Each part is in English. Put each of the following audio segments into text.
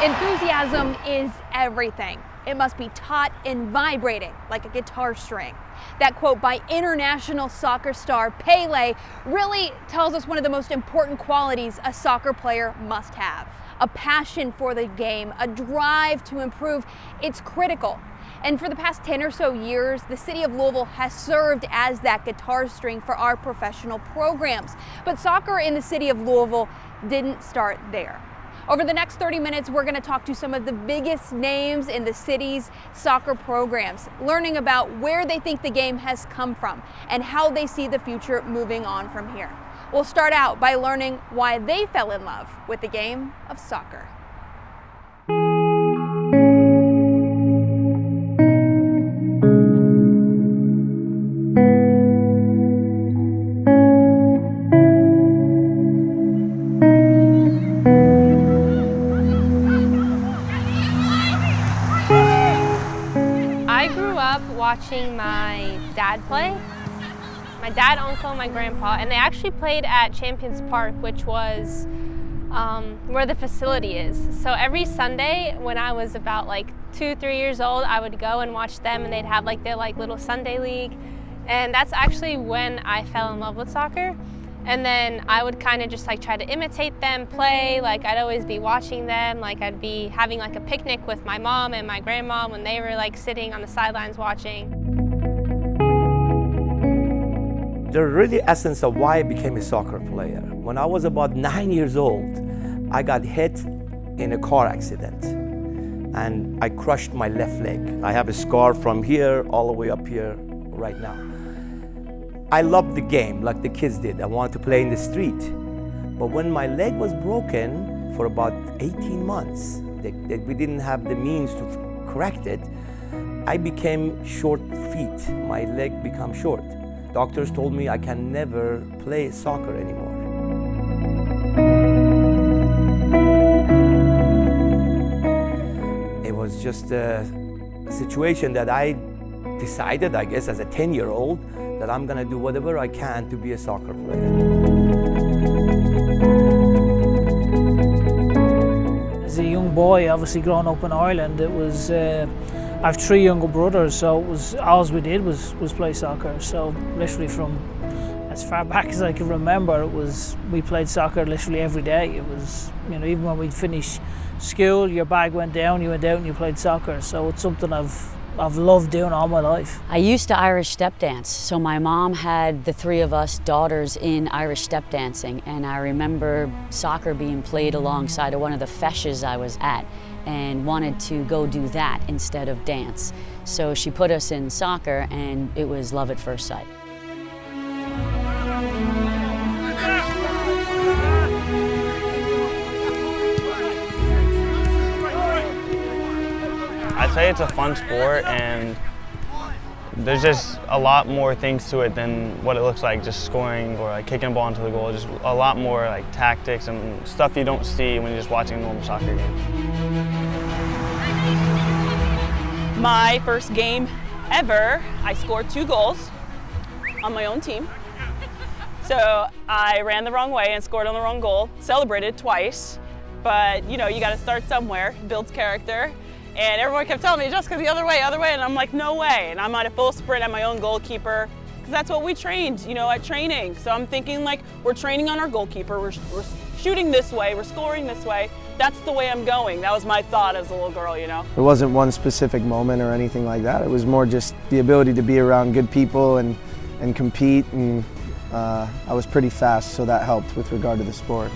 Enthusiasm is everything. It must be taut and vibrating like a guitar string. That quote by international soccer star Pele really tells us one of the most important qualities a soccer player must have. A passion for the game, a drive to improve. It's critical. And for the past 10 or so years, the city of Louisville has served as that guitar string for our professional programs. But soccer in the city of Louisville didn't start there. Over the next 30 minutes, we're going to talk to some of the biggest names in the city's soccer programs, learning about where they think the game has come from and how they see the future moving on from here. We'll start out by learning why they fell in love with the game of soccer. Watching my dad play. My dad, uncle, and my grandpa, and they actually played at Champions Park, which was where the facility is. So every Sunday when I was about like 2-3 years old, I would go and watch them, and they'd have like their little Sunday league. And that's actually when I fell in love with soccer. And then I would kind of just try to imitate them play. I'd always be watching them. I'd be having a picnic with my mom and my grandma when they were sitting on the sidelines watching. The really essence of why I became a soccer player. When I was about 9 years old, I got hit in a car accident and I crushed my left leg. I have a scar from here all the way up here right now. I loved the game like the kids did. I wanted to play in the street. But when my leg was broken for about 18 months, we didn't have the means to correct it, I became short feet. My leg became short. Doctors told me I can never play soccer anymore. It was just a situation that I decided, I guess, as a 10-year-old, that I'm gonna do whatever I can to be a soccer player. As a young boy, obviously growing up in Ireland, it was, I have 3 younger brothers, so it was, all we did was play soccer. So literally from as far back as I can remember, we played soccer literally every day. It was, even when we'd finish school, your bag went down, you went out and you played soccer. So it's something I've loved doing all my life. I used to Irish step dance, so my mom had the 3 of us daughters in Irish step dancing, and I remember soccer being played alongside of one of the feshes I was at and wanted to go do that instead of dance. So she put us in soccer and it was love at first sight. I'd say it's a fun sport, and there's just a lot more things to it than what it looks like just scoring or kicking a ball into the goal. Just a lot more tactics and stuff you don't see when you're just watching a normal soccer game. My first game ever, I scored 2 goals on my own team. So I ran the wrong way and scored on the wrong goal, celebrated twice, but you gotta start somewhere, builds character. And everyone kept telling me, Jessica, the other way, and I'm like, no way. And I'm on a full sprint at my own goalkeeper, because that's what we trained, at training. So I'm thinking we're training on our goalkeeper, we're shooting this way, we're scoring this way. That's the way I'm going. That was my thought as a little girl, There wasn't one specific moment or anything like that. It was more just the ability to be around good people and compete, and I was pretty fast, so that helped with regard to the sport.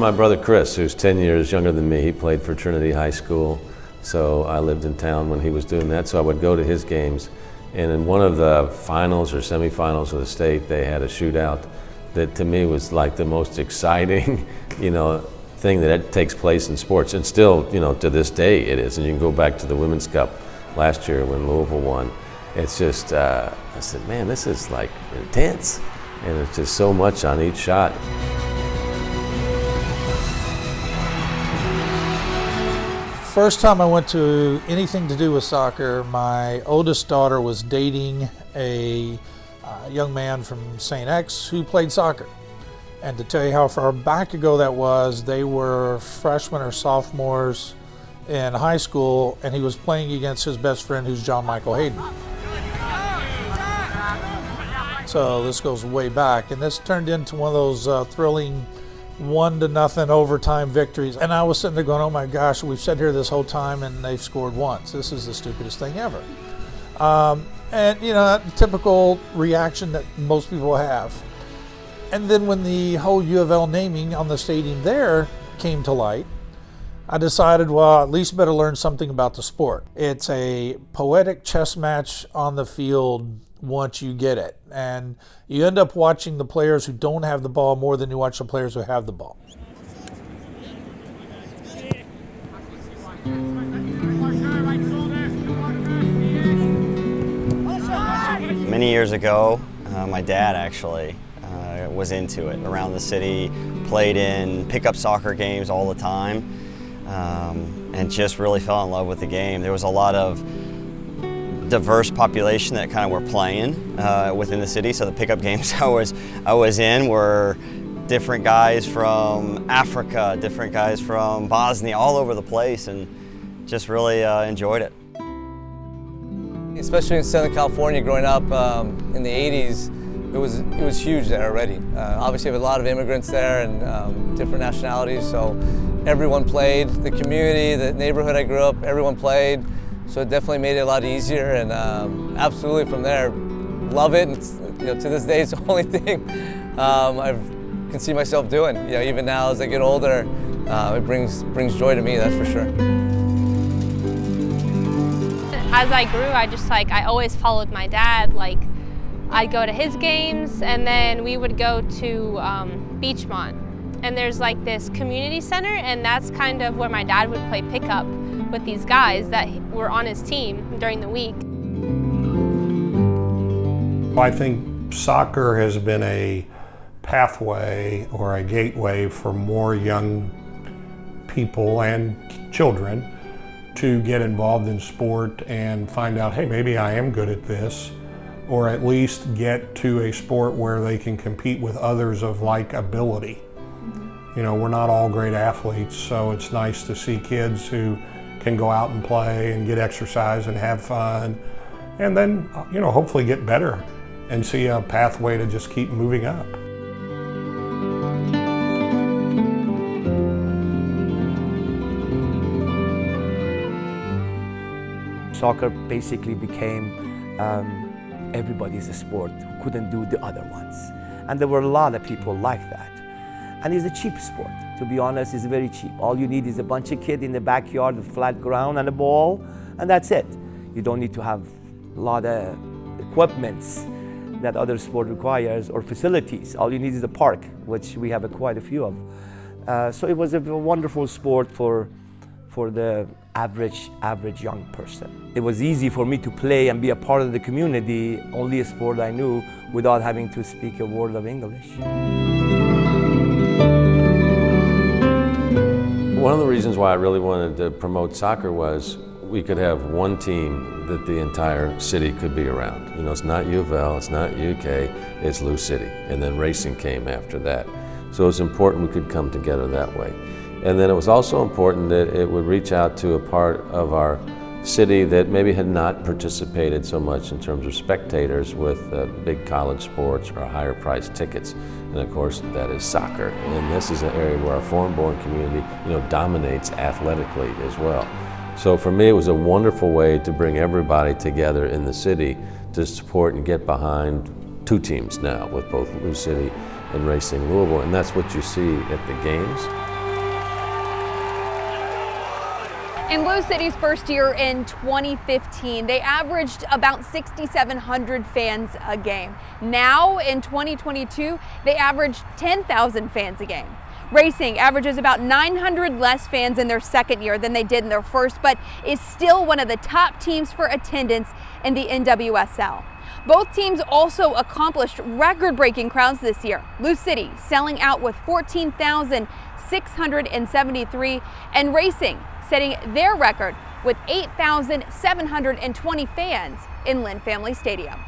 My brother Chris, who's 10 years younger than me, he played for Trinity High School, so I lived in town when he was doing that, so I would go to his games. And in one of the finals or semifinals of the state, they had a shootout that to me was the most exciting, thing that takes place in sports. And still, to this day it is. And you can go back to the Women's Cup last year when Louisville won. It's just, I said, man, this is intense. And it's just so much on each shot. First time I went to anything to do with soccer, my oldest daughter was dating a young man from St. X who played soccer. And to tell you how far back ago that was, they were freshmen or sophomores in high school, and he was playing against his best friend, who's John Michael Hayden. So this goes way back, and this turned into one of those thrilling 1-0 overtime victories. And I was sitting there going, oh my gosh, we've sat here this whole time and they've scored once. This is the stupidest thing ever. And you know, that typical reaction that most people have. And then when the whole U of L naming on the stadium there came to light, I decided, well, at least better learn something about the sport. It's a poetic chess match on the field once you get it. And you end up watching the players who don't have the ball more than you watch the players who have the ball. Many years ago, my dad actually was into it. Around the city, played in pickup soccer games all the time, and just really fell in love with the game. There was a lot of diverse population that kind of were playing within the city. So the pickup games I was in were different guys from Africa, different guys from Bosnia, all over the place, and just really enjoyed it. Especially in Southern California, growing up in the 80s, it was huge there already. Obviously, we have a lot of immigrants there and different nationalities, so everyone played. The community, the neighborhood I grew up, everyone played. So it definitely made it a lot easier, and absolutely from there, love it. And it's, you know, to this day, it's the only thing I can see myself doing. You know, even now as I get older, it brings joy to me, that's for sure. As I grew, I always followed my dad. Like, I'd go to his games, and then we would go to Beachmont. And there's like this community center, and that's kind of where my dad would play pickup with these guys that were on his team during the week. I think soccer has been a pathway or a gateway for more young people and children to get involved in sport and find out, hey, maybe I am good at this, or at least get to a sport where they can compete with others of like ability. You know, we're not all great athletes, so it's nice to see kids who can go out and play and get exercise and have fun, and then, you know, hopefully get better and see a pathway to just keep moving up. Soccer basically became everybody's sport who couldn't do the other ones. And there were a lot of people like that. And it's a cheap sport. To be honest, it's very cheap. All you need is a bunch of kids in the backyard with flat ground and a ball, and that's it. You don't need to have a lot of equipments that other sport requires or facilities. All you need is a park, which we have quite a few of. So it was a wonderful sport for the average young person. It was easy for me to play and be a part of the community, only a sport I knew without having to speak a word of English. One of the reasons why I really wanted to promote soccer was we could have one team that the entire city could be around. You know, it's not U of L, it's not UK, it's Lou City. And then racing came after that. So it's important we could come together that way. And then it was also important that it would reach out to a part of our city that maybe had not participated so much in terms of spectators with big college sports or higher priced tickets. And of course, that is soccer. And this is an area where our foreign-born community, you know, dominates athletically as well. So for me, it was a wonderful way to bring everybody together in the city to support and get behind two teams now with both Lou City and Racing Louisville. And that's what you see at the games. In Lou City's first year in 2015, they averaged about 6,700 fans a game. Now, in 2022, they average 10,000 fans a game. Racing averages about 900 less fans in their second year than they did in their first, but is still one of the top teams for attendance in the NWSL. Both teams also accomplished record-breaking crowds this year. Lou City selling out with 14,673, and Racing setting their record with 8,720 fans in Lynn Family Stadium.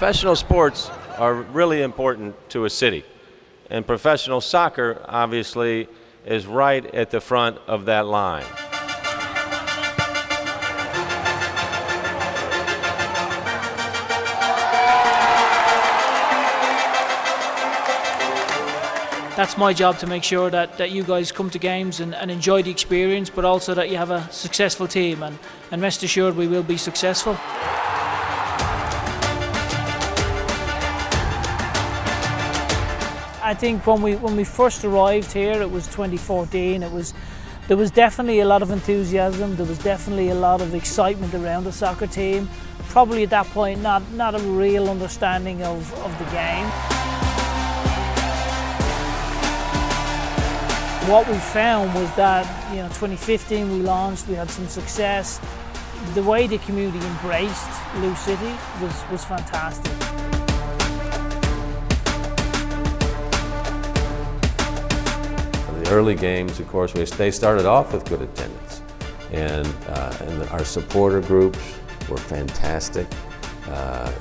Professional sports are really important to a city, and professional soccer obviously is right at the front of that line. That's my job, to make sure that you guys come to games and enjoy the experience, but also that you have a successful team, and rest assured we will be successful. I think when we first arrived here, it was 2014, there was definitely a lot of enthusiasm, there was definitely a lot of excitement around the soccer team. Probably at that point not a real understanding of the game. What we found was that, 2015 we launched, we had some success. The way the community embraced Lou City was fantastic. The early games, of course, they started off with good attendance, and our supporter groups were fantastic.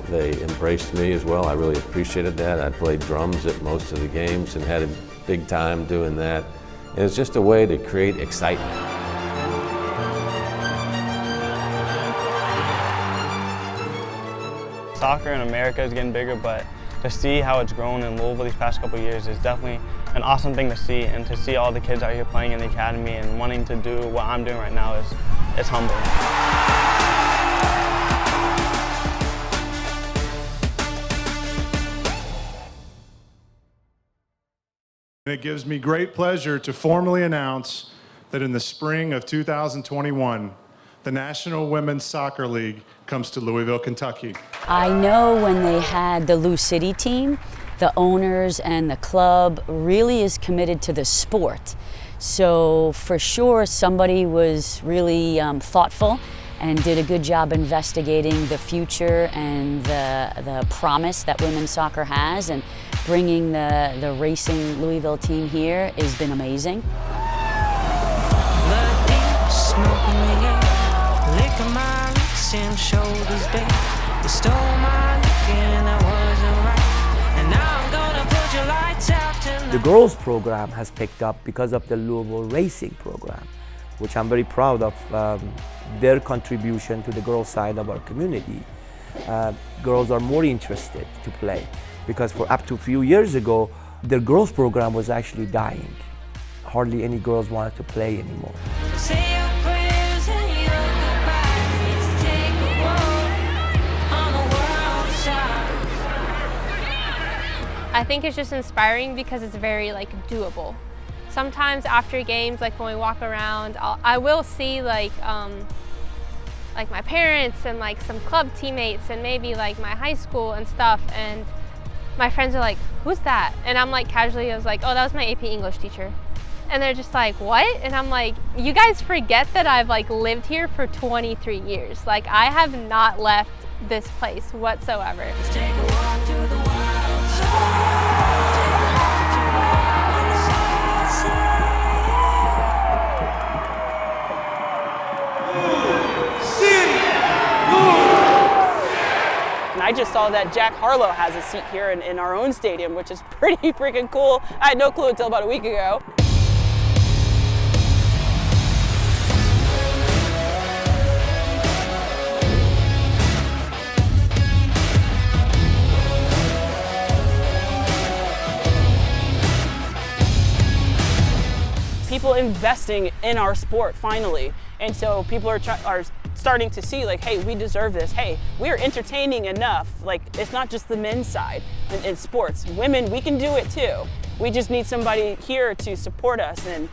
They embraced me as well. I really appreciated that. I played drums at most of the games and had a big time doing that. And it's just a way to create excitement. Soccer in America is getting bigger, but to see how it's grown in Louisville these past couple of years is definitely an awesome thing to see, and to see all the kids out here playing in the academy and wanting to do what I'm doing right now is humbling. It gives me great pleasure to formally announce that in the spring of 2021, the National Women's Soccer League comes to Louisville, Kentucky. I know when they had the Lou City team, the owners and the club really is committed to the sport. So for sure, somebody was really thoughtful and did a good job investigating the future and the promise that women's soccer has, and bringing the racing Louisville team here has been amazing. The girls program has picked up because of the Louisville racing program, which I'm very proud of their contribution to the girls side of our community. Girls are more interested to play, because for up to a few years ago, the girls program was actually dying. Hardly any girls wanted to play anymore. I think it's just inspiring because it's very doable. Sometimes after games, when we walk around, I will see my parents and some club teammates and maybe my high school and stuff, and my friends are like, "Who's that?" And I'm casually, I was like, "Oh, that was my AP English teacher." And they're just like, "What?" And I'm like, "You guys forget that I've lived here for 23 years. I have not left this place whatsoever." Let's take a walk through the wild side. I just saw that Jack Harlow has a seat here in our own stadium, which is pretty freaking cool. I had no clue until about a week ago. People investing in our sport finally, and so people are starting to see hey, we deserve this. Hey, we're entertaining enough. It's not just the men's side in sports. Women, we can do it too. We just need somebody here to support us and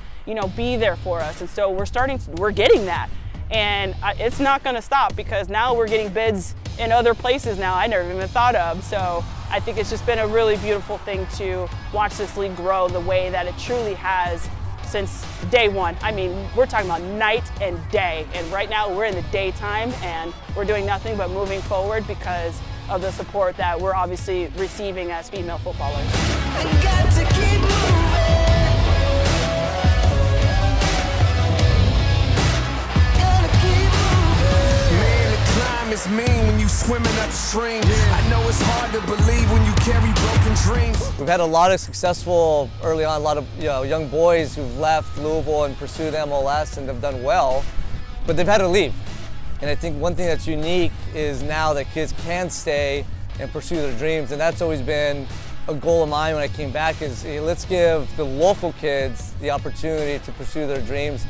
be there for us. And so we're getting that, and it's not going to stop, because now we're getting bids in other places now I never even thought of. So I think it's just been a really beautiful thing to watch this league grow the way that it truly has since day one. I mean, we're talking about night and day, and right now we're in the daytime, and we're doing nothing but moving forward because of the support that we're obviously receiving as female footballers. Got to keep moving. Gotta keep moving. Man, the climb is it's mean when you swimming upstream. I know it's hard to believe when you carry broken dreams. We've had a lot of successful, early on, a lot of young boys who've left Louisville and pursued MLS and have done well, but they've had to leave. And I think one thing that's unique is now that kids can stay and pursue their dreams, and that's always been a goal of mine when I came back is, hey, let's give the local kids the opportunity to pursue their dreams.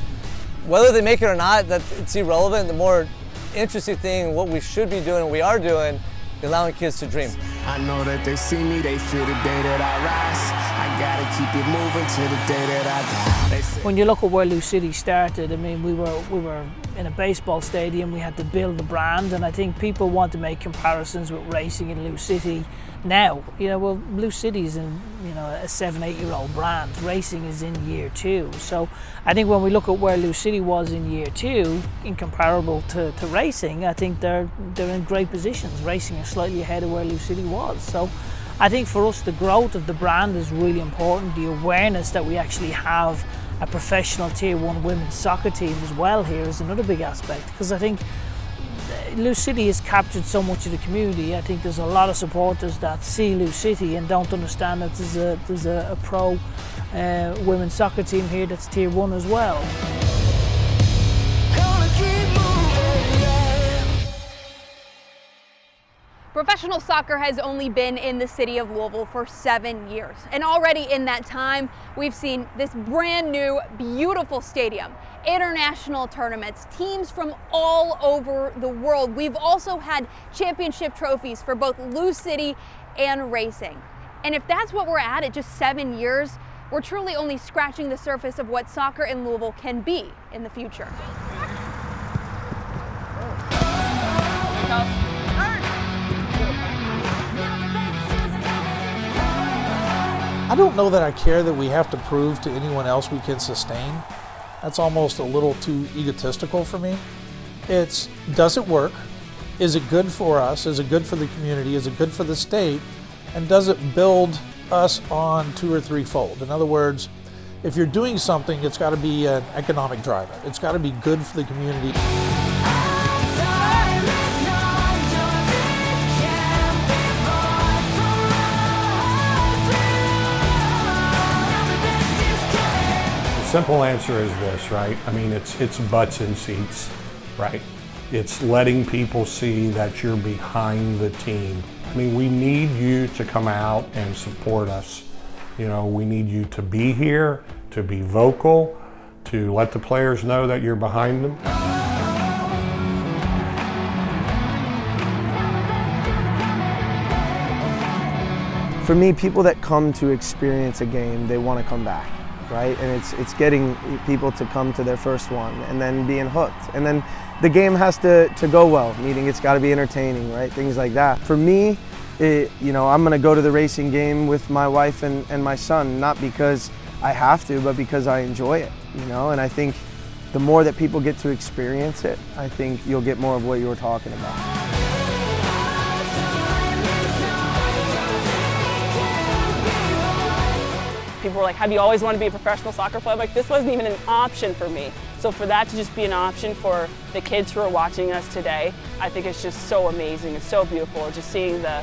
Whether they make it or not, it's irrelevant. The more interesting thing, what we should be doing, what we are doing, is allowing kids to dream. I know that they see me, they feel the day that I rise. I gotta keep it moving till the day that I die. When you look at where Lou City started, I mean, we were in a baseball stadium, we had to build the brand, and I think people want to make comparisons with racing in Lou City now. Well, Lou City is in, a 7-8-year-old brand. Racing is in year 2. So I think when we look at where Lou City was in year 2, in comparable to racing, I think they're in great positions. Racing is slightly ahead of where Lou City was. So I think for us, the growth of the brand is really important. The awareness that we actually have a professional Tier 1 women's soccer team as well here is another big aspect, because I think Lou City has captured so much of the community. I think there's a lot of supporters that see Lou City and don't understand that there's a pro women's soccer team here that's Tier 1 as well. Professional soccer has only been in the city of Louisville for 7 years. And already in that time, we've seen this brand new, beautiful stadium, international tournaments, teams from all over the world. We've also had championship trophies for both Lou City and racing. And if that's what we're at just 7 years, we're truly only scratching the surface of what soccer in Louisville can be in the future. I don't know that I care that we have to prove to anyone else we can sustain. That's almost a little too egotistical for me. It's, does it work? Is it good for us? Is it good for the community? Is it good for the state? And does it build us on 2 or 3-fold? In other words, if you're doing something, it's got to be an economic driver. It's got to be good for the community. Simple answer is this, right? I mean, it's butts in seats, right? It's letting people see that you're behind the team. I mean, we need you to come out and support us. We need you to be here, to be vocal, to let the players know that you're behind them. For me, people that come to experience a game, they want to come back. Right? And it's getting people to come to their first one and then being hooked. And then the game has to go well, meaning it's got to be entertaining, right? Things like that. For me, I'm going to go to the racing game with my wife and my son, not because I have to, but because I enjoy it, And I think the more that people get to experience it, I think you'll get more of what you were talking about. People were like, have you always wanted to be a professional soccer player? I'm like, this wasn't even an option for me. So for that to just be an option for the kids who are watching us today, I think it's just so amazing. It's so beautiful just seeing the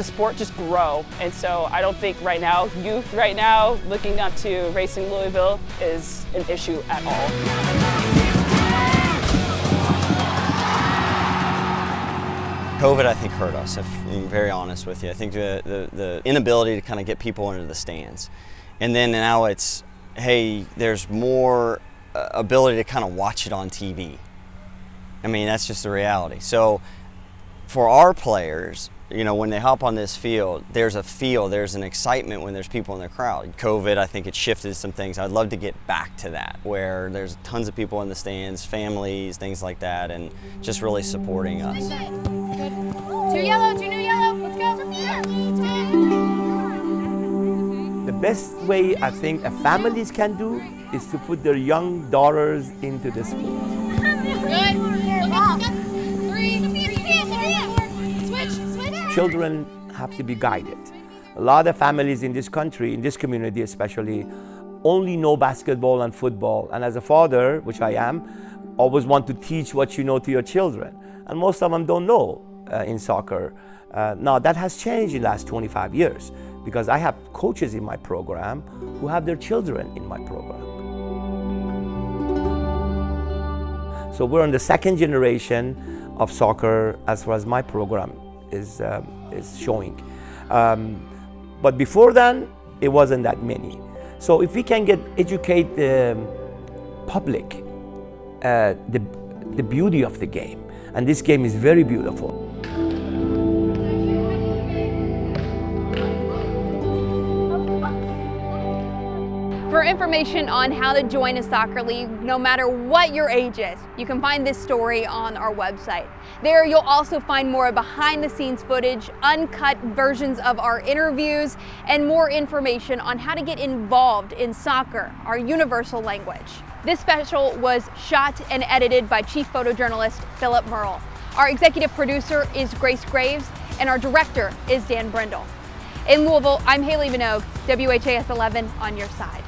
sport just grow. And so I don't think right now, youth right now, looking up to Racing Louisville is an issue at all. COVID, I think, hurt us, if I'm very honest with you. I think the inability to kind of get people into the stands. And then now it's, hey, there's more ability to kind of watch it on TV. I mean, that's just the reality. So for our players, when they hop on this field, there's an excitement when there's people in the crowd. COVID, I think it shifted some things. I'd love to get back to that, where there's tons of people in the stands, families, things like that, and just really supporting us. 2 yellow, 2 new yellow, let's go. The best way I think families can do is to put their young daughters into the sport. Children have to be guided. A lot of families in this country, in this community especially, only know basketball and football. And as a father, which I am, always want to teach what you know to your children. and most of them don't know in soccer. Now that has changed in the last 25 years because I have coaches in my program who have their children in my program. So we're in the second generation of soccer as far as my program is showing. But before then, it wasn't that many. So if we can educate the public the beauty of the game, and this game is very beautiful. For information on how to join a soccer league, no matter what your age is, you can find this story on our website. There you'll also find more behind the scenes footage, uncut versions of our interviews, and more information on how to get involved in soccer, our universal language. This special was shot and edited by Chief Photojournalist Philip Merle. Our executive producer is Grace Graves, and our director is Dan Brindle. In Louisville, I'm Haley Minogue, WHAS 11 on your side.